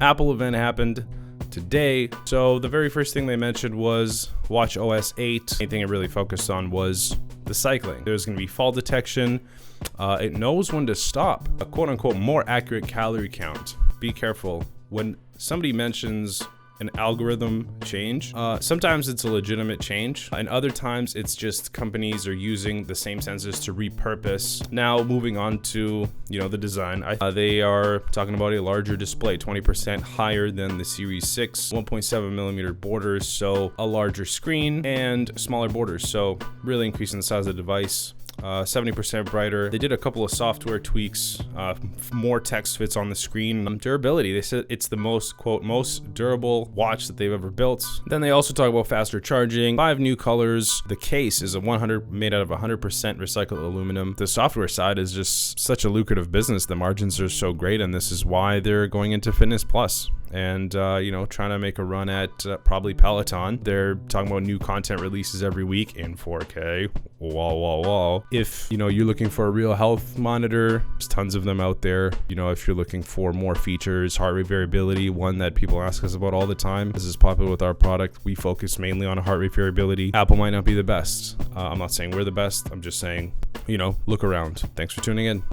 Apple event happened today. So the very first thing they mentioned was watch OS 8. Anything it really focused on was the cycling. There's going to be fall detection. It knows when to stop. A quote unquote more accurate calorie count. Be careful when somebody mentions an algorithm change. Sometimes it's a legitimate change, and other times it's just companies are using the same sensors to repurpose. Now moving on to the design, they are talking about a larger display, 20% higher than the Series 6, 1.7 millimeter borders, so a larger screen and smaller borders, so really increasing the size of the device. 70% brighter. They did a couple of software tweaks, more text fits on the screen. Durability, they said it's the most durable watch that they've ever built. Then they also talk about faster charging, 5 new colors. The case is made out of 100% recycled aluminum. The software side is just such a lucrative business. The margins are so great, and this is why they're going into Fitness Plus and trying to make a run at probably Peloton. They're talking about new content releases every week in 4K. Wow. If you're looking for a real health monitor, there's tons of them out there. If you're looking for more features, heart rate variability, one that people ask us about all the time. This is popular with our product. We focus mainly on heart rate variability. Apple might not be the best. I'm not saying we're the best. I'm just saying, look around. Thanks for tuning in.